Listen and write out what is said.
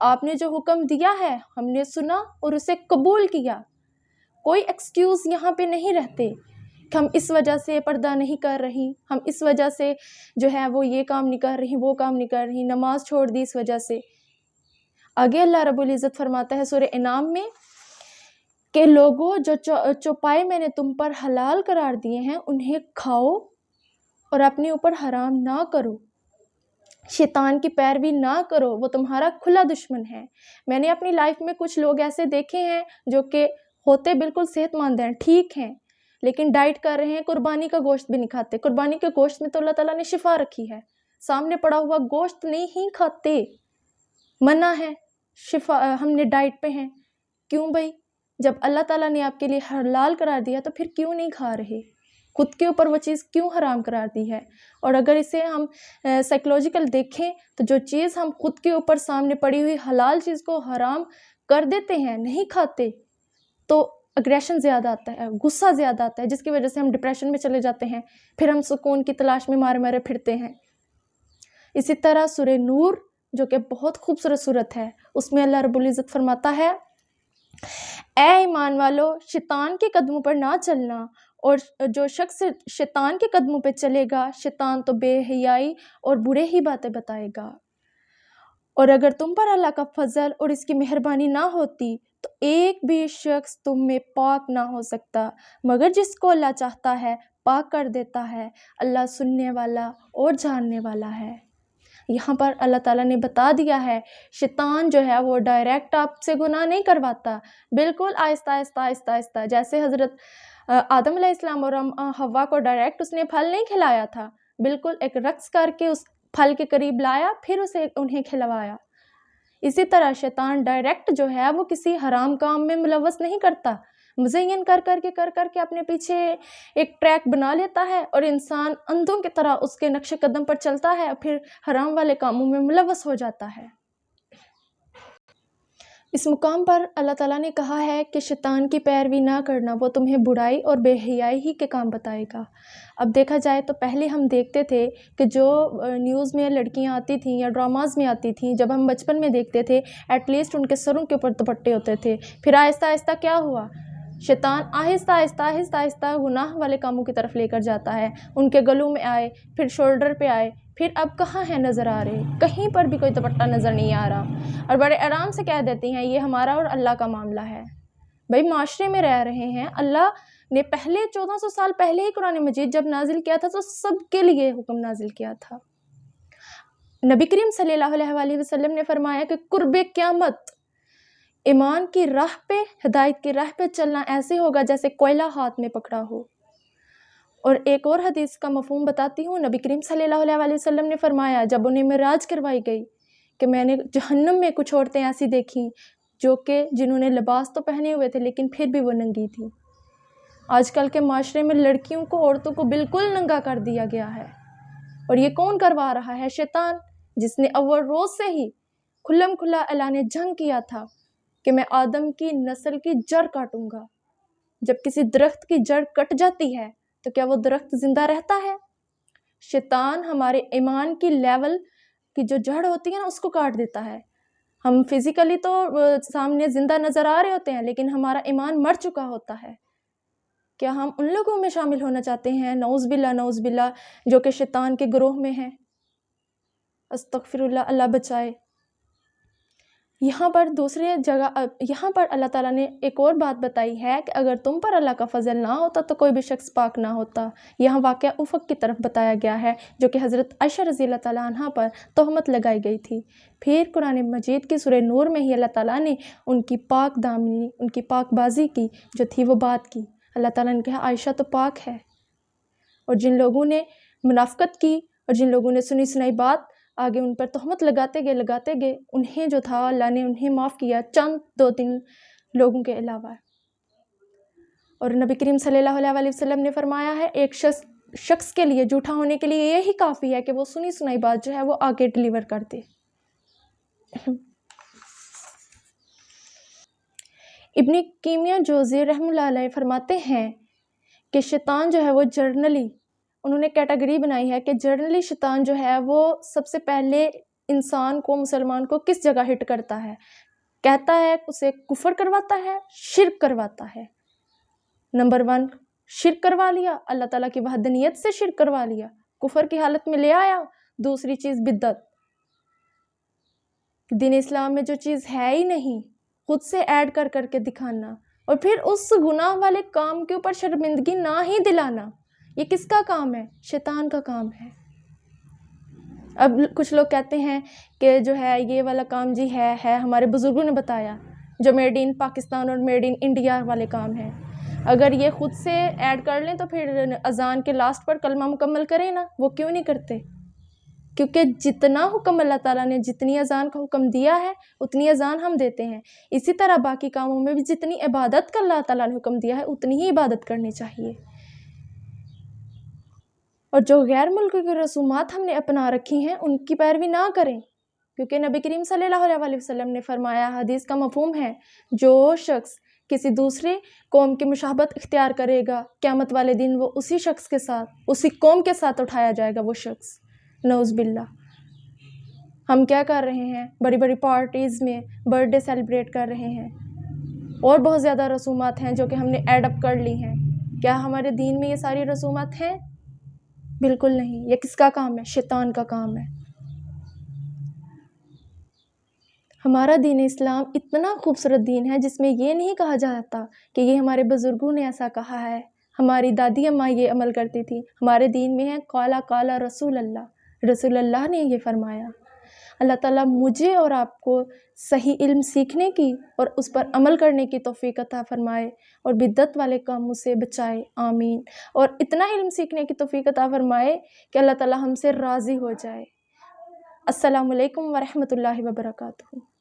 آپ نے جو حکم دیا ہے ہم نے سنا اور اسے قبول کیا. کوئی ایکسکیوز یہاں پہ نہیں رہتے کہ ہم اس وجہ سے پردہ نہیں کر رہی, ہم اس وجہ سے جو ہے وہ یہ کام نہیں کر رہی, وہ کام نہیں کر رہی, نماز چھوڑ دی اس وجہ سے. آگے اللہ رب العزت فرماتا ہے سورہ انعام میں کہ لوگوں جو چوپائے میں نے تم پر حلال قرار دیے ہیں انہیں کھاؤ اور اپنے اوپر حرام نہ کرو. شیطان کی پیروی نہ کرو, وہ تمہارا کھلا دشمن ہے. میں نے اپنی لائف میں کچھ لوگ ایسے دیکھے ہیں جو کہ ہوتے بالکل صحت مند ہیں, ٹھیک ہیں, لیکن ڈائٹ کر رہے ہیں, قربانی کا گوشت بھی نہیں کھاتے. قربانی کے گوشت میں تو اللہ تعالیٰ نے شفا رکھی ہے, سامنے پڑا ہوا گوشت نہیں ہی کھاتے, منع ہے, شفا ہم نے ڈائٹ پہ ہیں. کیوں بھائی؟ جب اللہ تعالیٰ نے آپ کے لیے حلال قرار دیا تو پھر کیوں نہیں کھا رہے؟ خود کے اوپر وہ چیز کیوں حرام قرار دی ہے؟ اور اگر اسے ہم سائیکولوجیکل دیکھیں تو جو چیز ہم خود کے اوپر سامنے پڑی ہوئی حلال چیز کو حرام کر دیتے ہیں, نہیں کھاتے, تو اگریشن زیادہ آتا ہے, غصہ زیادہ آتا ہے, جس کی وجہ سے ہم ڈپریشن میں چلے جاتے ہیں, پھر ہم سکون کی تلاش میں مارے مارے پھرتے ہیں. اسی طرح سورہ نور جو کہ بہت خوبصورت صورت ہے, اس میں اللہ رب العزت فرماتا ہے اے ایمان والو شیطان کے قدموں پر نہ چلنا, اور جو شخص شیطان کے قدموں پہ چلے گا شیطان تو بے حیائی اور برے ہی باتیں بتائے گا. اور اگر تم پر اللہ کا فضل اور اس کی مہربانی نہ ہوتی تو ایک بھی شخص تم میں پاک نہ ہو سکتا, مگر جس کو اللہ چاہتا ہے پاک کر دیتا ہے. اللہ سننے والا اور جاننے والا ہے. یہاں پر اللہ تعالیٰ نے بتا دیا ہے شیطان جو ہے وہ ڈائریکٹ آپ سے گناہ نہیں کرواتا, بالکل آہستہ آہستہ آہستہ آہستہ. جیسے حضرت آدم علیہ السلام اور حوا کو ڈائریکٹ اس نے پھل نہیں کھلایا تھا, بالکل ایک رقص کر کے اس پھل کے قریب لایا پھر اسے انہیں کھلوایا. اسی طرح شیطان ڈائریکٹ جو ہے وہ کسی حرام کام میں ملوث نہیں کرتا, مزین کر کر کے اپنے پیچھے ایک ٹریک بنا لیتا ہے اور انسان اندھوں کی طرح اس کے نقش قدم پر چلتا ہے, پھر حرام والے کاموں میں ملوث ہو جاتا ہے. اس مقام پر اللہ تعالیٰ نے کہا ہے کہ شیطان کی پیروی نہ کرنا, وہ تمہیں برائی اور بے حیائی ہی کے کام بتائے گا. اب دیکھا جائے تو پہلے ہم دیکھتے تھے کہ جو نیوز میں لڑکیاں آتی تھیں یا ڈراماز میں آتی تھیں, جب ہم بچپن میں دیکھتے تھے ایٹ لیسٹ ان کے سروں کے اوپر دوپٹے ہوتے تھے. پھر آہستہ آہستہ کیا ہوا, شیطان آہستہ آہستہ آہستہ آہستہ گناہ والے کاموں کی طرف لے کر جاتا ہے. ان کے گلوں میں آئے, پھر شولڈر پہ آئے, پھر اب کہاں ہے نظر آ رہے, کہیں پر بھی کوئی دوپٹہ نظر نہیں آ رہا, اور بڑے آرام سے کہہ دیتی ہیں یہ ہمارا اور اللہ کا معاملہ ہے. بھائی معاشرے میں رہ رہے ہیں, اللہ نے پہلے 1400 سال پہلے ہی قرآن مجید جب نازل کیا تھا تو سب کے لیے حکم نازل کیا تھا. نبی کریم صلی اللہ علیہ وآلہ وسلم نے فرمایا کہ قرب قیامت ایمان کی راہ پہ, ہدایت کی راہ پہ چلنا ایسے ہوگا جیسے کوئلہ ہاتھ میں پکڑا ہو. اور ایک اور حدیث کا مفہوم بتاتی ہوں. نبی کریم صلی اللہ علیہ وآلہ وسلم نے فرمایا جب انہیں معراج کروائی گئی کہ میں نے جہنم میں کچھ عورتیں ایسی دیکھیں جو کہ جنہوں نے لباس تو پہنے ہوئے تھے لیکن پھر بھی وہ ننگی تھی. آج کل کے معاشرے میں لڑکیوں کو, عورتوں کو بالکل ننگا کر دیا گیا ہے, اور یہ کون کروا رہا ہے؟ شیطان, جس نے اول روز سے ہی کھلم کھلا اعلان جنگ کیا تھا کہ میں آدم کی نسل کی جڑ کاٹوں گا. جب کسی درخت کی جڑ کٹ جاتی ہے تو کیا وہ درخت زندہ رہتا ہے؟ شیطان ہمارے ایمان کی لیول کی جو جڑ ہوتی ہے نا اس کو کاٹ دیتا ہے. ہم فزیکلی تو سامنے زندہ نظر آ رہے ہوتے ہیں لیکن ہمارا ایمان مر چکا ہوتا ہے. کیا ہم ان لوگوں میں شامل ہونا چاہتے ہیں نعوذ باللہ جو کہ شیطان کے گروہ میں ہیں؟ استغفر اللہ, اللہ بچائے. یہاں پر دوسرے جگہ یہاں پر اللہ تعالیٰ نے ایک اور بات بتائی ہے کہ اگر تم پر اللہ کا فضل نہ ہوتا تو کوئی بھی شخص پاک نہ ہوتا. یہاں واقعہ افق کی طرف بتایا گیا ہے جو کہ حضرت عائشہ رضی اللہ تعالیٰ عنہ پر تہمت لگائی گئی تھی. پھر قرآن مجید کی سورہ نور میں ہی اللہ تعالیٰ نے ان کی پاک دامنی, ان کی پاک بازی کی جو تھی وہ بات کی. اللہ تعالیٰ نے کہا عائشہ تو پاک ہے. اور جن لوگوں نے منافقت کی اور جن لوگوں نے سنی سنائی بات آگے ان پر تہمت لگاتے گئے انہیں جو تھا اللہ نے انہیں معاف کیا, چند 2-3 لوگوں کے علاوہ. اور نبی کریم صلی اللہ علیہ وآلہ وسلم نے فرمایا ہے ایک شخص کے لیے جھوٹا ہونے کے لیے یہی کافی ہے کہ وہ سنی سنائی بات جو ہے وہ آگے ڈیلیور کر دے. ابن کیمیہ جوزی رحمہ اللہ علیہ فرماتے ہیں کہ شیطان جو ہے وہ جرنلی, انہوں نے کیٹیگری بنائی ہے کہ جرنلی شیطان جو ہے وہ سب سے پہلے انسان کو, مسلمان کو کس جگہ ہٹ کرتا ہے؟ کہتا ہے اسے کفر کرواتا ہے, شرک کرواتا ہے. نمبر 1 شرک کروا لیا, اللہ تعالیٰ کی وحدانیت سے شرک کروا لیا, کفر کی حالت میں لے آیا. دوسری چیز بدعت, دین اسلام میں جو چیز ہے ہی نہیں خود سے ایڈ کر کر کے دکھانا, اور پھر اس گناہ والے کام کے اوپر شرمندگی نہ ہی دلانا. یہ کس کا کام ہے؟ شیطان کا کام ہے. اب کچھ لوگ کہتے ہیں کہ جو ہے یہ والا کام جی ہے ہمارے بزرگوں نے بتایا, جو میڈ ان پاکستان اور میڈ ان انڈیا والے کام ہیں. اگر یہ خود سے ایڈ کر لیں تو پھر اذان کے لاسٹ پر کلمہ مکمل کریں نا, وہ کیوں نہیں کرتے؟ کیونکہ جتنا حکم اللہ تعالیٰ نے جتنی اذان کا حکم دیا ہے اتنی اذان ہم دیتے ہیں. اسی طرح باقی کاموں میں بھی جتنی عبادت کا اللہ تعالیٰ نے حکم دیا ہے اتنی ہی عبادت کرنی چاہیے. اور جو غیر ملکی کی رسومات ہم نے اپنا رکھی ہیں ان کی پیروی نہ کریں, کیونکہ نبی کریم صلی اللہ علیہ وسلم نے فرمایا, حدیث کا مفہوم ہے, جو شخص کسی دوسرے قوم کی مشابہت اختیار کرے گا قیامت والے دن وہ اسی شخص کے ساتھ, اسی قوم کے ساتھ اٹھایا جائے گا وہ شخص. نعوذ باللہ. ہم کیا کر رہے ہیں؟ بڑی بڑی پارٹیز میں برتھ ڈے سیلیبریٹ کر رہے ہیں, اور بہت زیادہ رسومات ہیں جو کہ ہم نے ایڈ اپ کر لی ہیں. کیا ہمارے دین میں یہ ساری رسومات ہیں؟ بالکل نہیں. یہ کس کا کام ہے؟ شیطان کا کام ہے. ہمارا دین اسلام اتنا خوبصورت دین ہے جس میں یہ نہیں کہا جاتا کہ یہ ہمارے بزرگوں نے ایسا کہا ہے, ہماری دادی اماں یہ عمل کرتی تھی. ہمارے دین میں ہے قالا قالا رسول اللہ, رسول اللہ نے یہ فرمایا. اللہ تعالیٰ مجھے اور آپ کو صحیح علم سیکھنے کی اور اس پر عمل کرنے کی توفیق عطا فرمائے, اور بدعت والے کاموں سے بچائے, آمین. اور اتنا علم سیکھنے کی توفیق عطا فرمائے کہ اللہ تعالیٰ ہم سے راضی ہو جائے. السلام علیکم ورحمۃ اللہ وبرکاتہ.